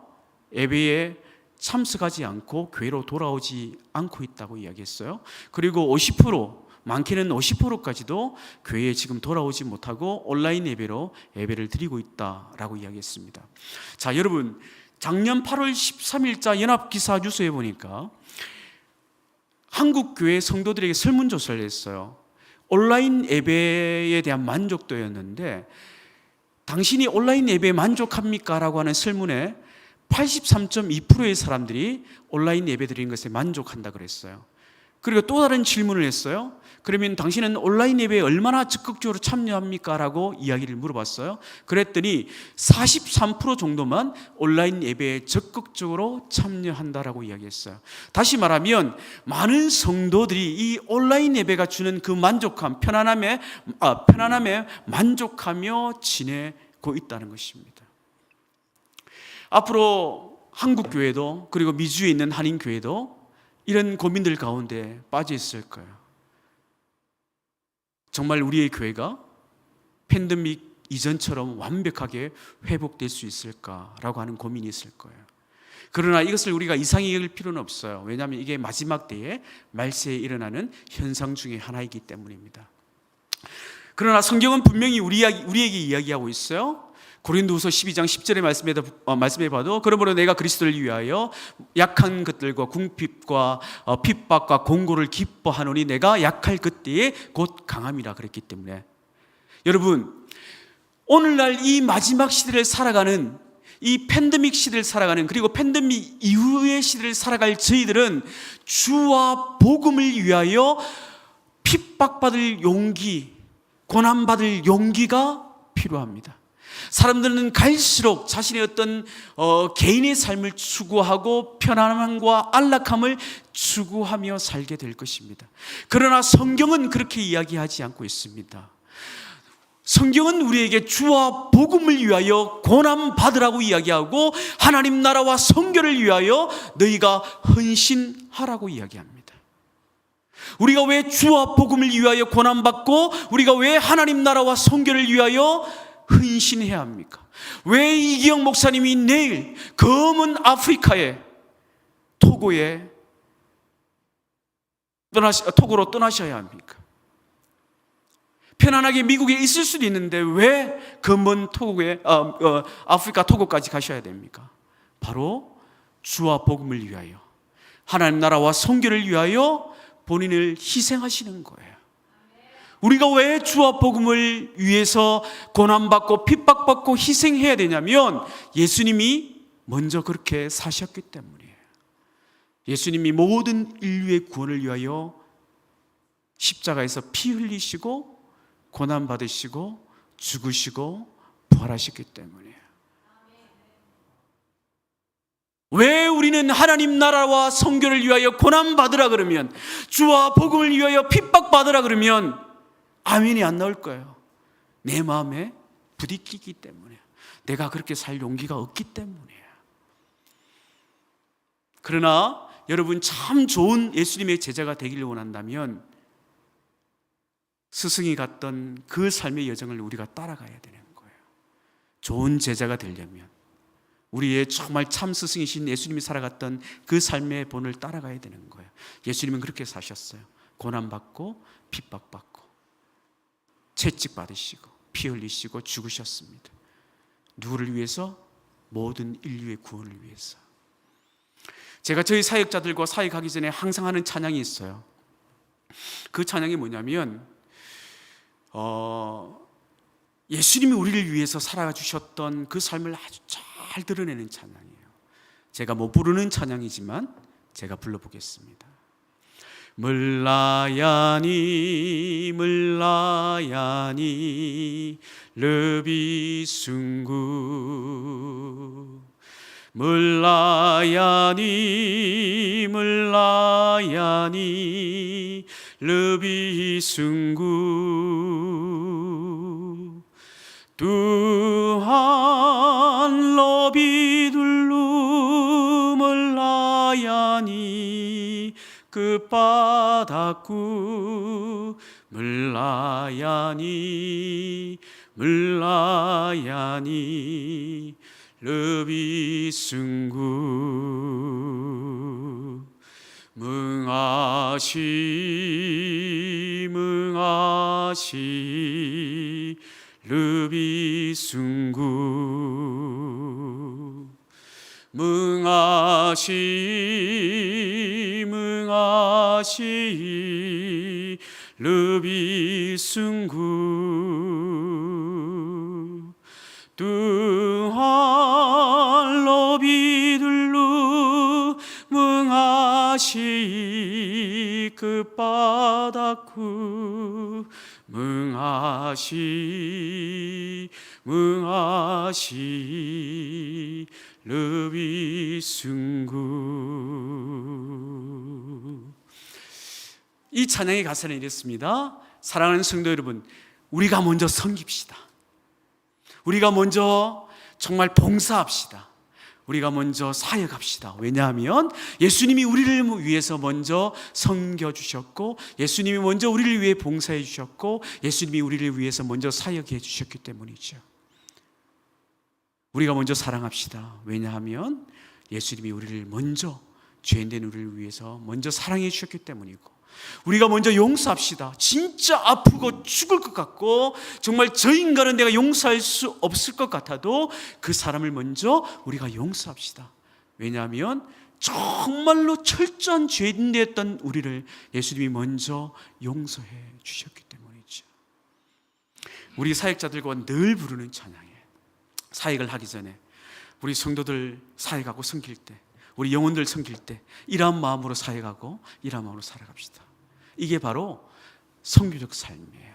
Speaker 2: 예배에 참석하지 않고 교회로 돌아오지 않고 있다고 이야기했어요. 그리고 50%, 많게는 50%까지도 교회에 지금 돌아오지 못하고 온라인 예배로 예배를 드리고 있다라고 이야기했습니다. 자, 여러분, 작년 8월 13일자 연합기사 뉴스에 보니까 한국 교회 성도들에게 설문조사를 했어요. 온라인 예배에 대한 만족도였는데 당신이 온라인 예배에 만족합니까? 라고 하는 설문에 83.2%의 사람들이 온라인 예배 드리는 것에 만족한다 그랬어요. 그리고 또 다른 질문을 했어요. 그러면 당신은 온라인 예배에 얼마나 적극적으로 참여합니까? 라고 이야기를 물어봤어요. 그랬더니 43% 정도만 온라인 예배에 적극적으로 참여한다라고 이야기했어요. 다시 말하면 많은 성도들이 이 온라인 예배가 주는 그 만족함, 편안함에 만족하며 지내고 있다는 것입니다. 앞으로 한국 교회도 그리고 미주에 있는 한인 교회도 이런 고민들 가운데 빠져 있을 거예요. 정말 우리의 교회가 팬데믹 이전처럼 완벽하게 회복될 수 있을까라고 하는 고민이 있을 거예요. 그러나 이것을 우리가 이상히 여길 필요는 없어요. 왜냐하면 이게 마지막 때에 말세에 일어나는 현상 중에 하나이기 때문입니다. 그러나 성경은 분명히 우리에게 이야기하고 있어요. 고린도후서 12장 10절의 말씀에 봐도 그러므로 내가 그리스도를 위하여 약한 것들과 궁핍과 핍박과 공고를 기뻐하노니 내가 약할 그때에 곧 강함이라 그랬기 때문에, 여러분, 오늘날 이 마지막 시대를 살아가는, 이 팬데믹 시대를 살아가는, 그리고 팬데믹 이후의 시대를 살아갈 저희들은 주와 복음을 위하여 핍박받을 용기, 고난받을 용기가 필요합니다. 사람들은 갈수록 자신의 어떤 개인의 삶을 추구하고 편안함과 안락함을 추구하며 살게 될 것입니다. 그러나 성경은 그렇게 이야기하지 않고 있습니다. 성경은 우리에게 주와 복음을 위하여 고난받으라고 이야기하고 하나님 나라와 선교를 위하여 너희가 헌신하라고 이야기합니다. 우리가 왜 주와 복음을 위하여 고난받고 우리가 왜 하나님 나라와 선교를 위하여 헌신해야 합니까? 왜 이기영 목사님이 내일 검은 아프리카에 토고로 떠나셔야 합니까? 편안하게 미국에 있을 수도 있는데 왜 검은 아프리카 토고까지 가셔야 됩니까? 바로 주와 복음을 위하여, 하나님 나라와 선교를 위하여 본인을 희생하시는 거예요. 우리가 왜 주와 복음을 위해서 고난받고 핍박받고 희생해야 되냐면 예수님이 먼저 그렇게 사셨기 때문이에요. 예수님이 모든 인류의 구원을 위하여 십자가에서 피 흘리시고 고난받으시고 죽으시고 부활하셨기 때문이에요. 왜 우리는 하나님 나라와 선교를 위하여 고난받으라 그러면, 주와 복음을 위하여 핍박받으라 그러면 아멘이 안 나올 거예요. 내 마음에 부딪히기 때문에, 내가 그렇게 살 용기가 없기 때문이에요. 그러나 여러분, 참 좋은 예수님의 제자가 되기를 원한다면 스승이 갔던 그 삶의 여정을 우리가 따라가야 되는 거예요. 좋은 제자가 되려면 우리의 정말 참 스승이신 예수님이 살아갔던 그 삶의 본을 따라가야 되는 거예요. 예수님은 그렇게 사셨어요. 고난받고 핍박받고 채찍받으시고 피 흘리시고 죽으셨습니다. 누구를 위해서? 모든 인류의 구원을 위해서. 제가 저희 사역자들과 사역하기 전에 항상 하는 찬양이 있어요. 그 찬양이 뭐냐면 예수님이 우리를 위해서 살아가 주셨던 그 삶을 아주 잘 드러내는 찬양이에요. 제가 못 부르는 찬양이지만 제가 불러보겠습니다. 물라야니 물라야니 르비숭구 물라야니 물라야니 르비숭구 두한 러비둘루 물라야니 끝바닥구 물라야니 물라야니 르비숭구 뭉아시 뭉아시 르비숭구 뭉아시 뭉아시 르비숭구 등할로 비둘루 멍하시 끝바닥구 멍하시 르비승구. 이 찬양의 가사는 이랬습니다. 사랑하는 성도 여러분, 우리가 먼저 섬깁시다. 우리가 먼저 정말 봉사합시다. 우리가 먼저 사역합시다. 왜냐하면 예수님이 우리를 위해서 먼저 섬겨주셨고, 예수님이 먼저 우리를 위해 봉사해 주셨고, 예수님이 우리를 위해서 먼저 사역해 주셨기 때문이죠. 우리가 먼저 사랑합시다. 왜냐하면 예수님이 우리를 먼저, 죄인된 우리를 위해서 먼저 사랑해 주셨기 때문이고, 우리가 먼저 용서합시다. 진짜 아프고 죽을 것 같고 정말 저 인간은 내가 용서할 수 없을 것 같아도 그 사람을 먼저 우리가 용서합시다. 왜냐하면 정말로 철저한 죄인되었던 우리를 예수님이 먼저 용서해 주셨기 때문이죠. 우리 사역자들과 늘 부르는 찬양이에요. 사역을 하기 전에 우리 성도들 사역하고 섬길 때, 우리 영혼들 섬길 때 이러한 마음으로 사역하고 이러한 마음으로 살아갑시다. 이게 바로 선교적 삶이에요.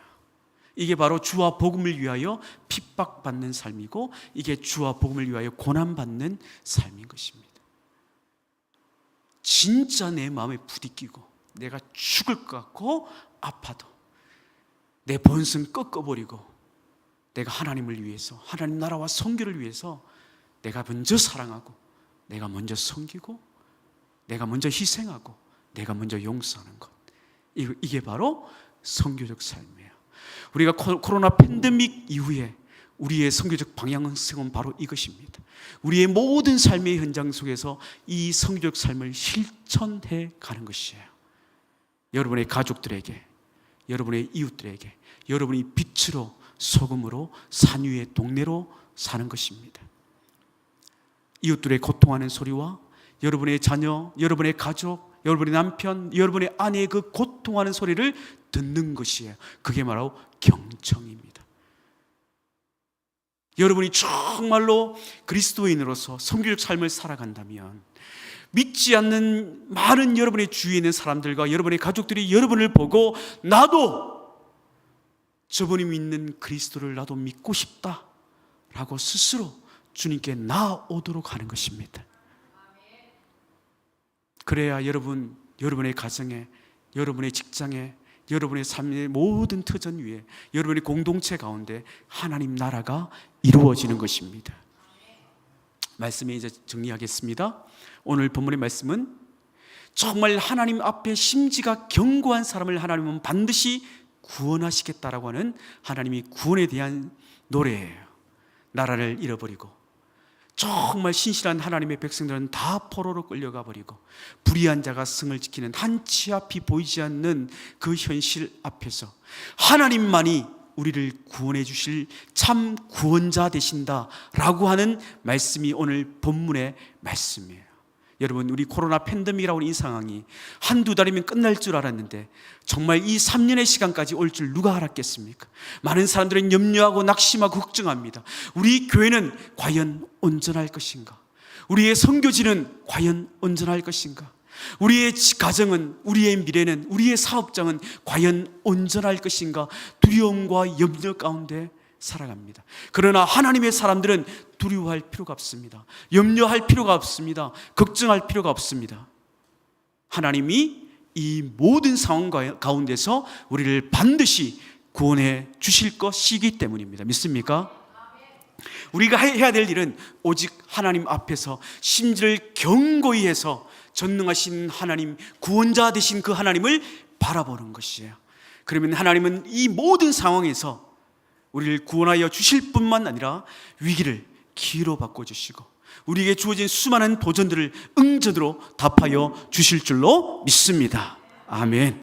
Speaker 2: 이게 바로 주와 복음을 위하여 핍박받는 삶이고, 이게 주와 복음을 위하여 고난받는 삶인 것입니다. 진짜 내 마음에 부딪히고 내가 죽을 것 같고 아파도 내 본성 꺾어버리고 내가 하나님을 위해서, 하나님 나라와 선교를 위해서 내가 먼저 사랑하고, 내가 먼저 섬기고, 내가 먼저 희생하고, 내가 먼저 용서하는 것, 이게 바로 선교적 삶이에요. 우리가 코로나 팬데믹 이후에 우리의 선교적 방향성은 바로 이것입니다. 우리의 모든 삶의 현장 속에서 이 선교적 삶을 실천해 가는 것이에요. 여러분의 가족들에게, 여러분의 이웃들에게, 여러분이 빛으로 소금으로 산 위의 동네로 사는 것입니다. 이웃들의 고통하는 소리와 여러분의 자녀, 여러분의 가족, 여러분의 남편, 여러분의 아내의 그 고통하는 소리를 듣는 것이에요. 그게 바로 경청입니다. 여러분이 정말로 그리스도인으로서 선교적 삶을 살아간다면 믿지 않는 많은 여러분의 주위에 있는 사람들과 여러분의 가족들이 여러분을 보고 나도 저분이 믿는 그리스도를 나도 믿고 싶다라고 스스로 주님께 나아오도록 하는 것입니다. 그래야 여러분의 가정에, 여러분의 직장에, 여러분의 삶의 모든 터전 위에, 여러분의 공동체 가운데 하나님 나라가 이루어지는 것입니다. 말씀에 이제 정리하겠습니다. 오늘 본문의 말씀은 정말 하나님 앞에 심지가 견고한 사람을 하나님은 반드시 구원하시겠다라고 하는 하나님이 구원에 대한 노래예요. 나라를 잃어버리고 정말 신실한 하나님의 백성들은 다 포로로 끌려가 버리고 불의한 자가 성을 지키는 한치 앞이 보이지 않는 그 현실 앞에서 하나님만이 우리를 구원해 주실 참 구원자 되신다라고 하는 말씀이 오늘 본문의 말씀이에요. 여러분, 우리 코로나 팬데믹이라고 하는 이 상황이 한두 달이면 끝날 줄 알았는데 정말 이 3년의 시간까지 올 줄 누가 알았겠습니까? 많은 사람들은 염려하고 낙심하고 걱정합니다. 우리 교회는 과연 온전할 것인가? 우리의 선교지는 과연 온전할 것인가? 우리의 가정은, 우리의 미래는, 우리의 사업장은 과연 온전할 것인가? 두려움과 염려 가운데 살아갑니다. 그러나 하나님의 사람들은 두려워할 필요가 없습니다. 염려할 필요가 없습니다. 걱정할 필요가 없습니다. 하나님이 이 모든 상황 가운데서 우리를 반드시 구원해 주실 것이기 때문입니다. 믿습니까? 우리가 해야 될 일은 오직 하나님 앞에서 심지를 견고히 해서 전능하신 하나님, 구원자 되신 그 하나님을 바라보는 것이에요. 그러면 하나님은 이 모든 상황에서 우리를 구원하여 주실 뿐만 아니라 위기를 기회로 바꿔주시고 우리에게 주어진 수많은 도전들을 응전으로 답하여 주실 줄로 믿습니다. 아멘.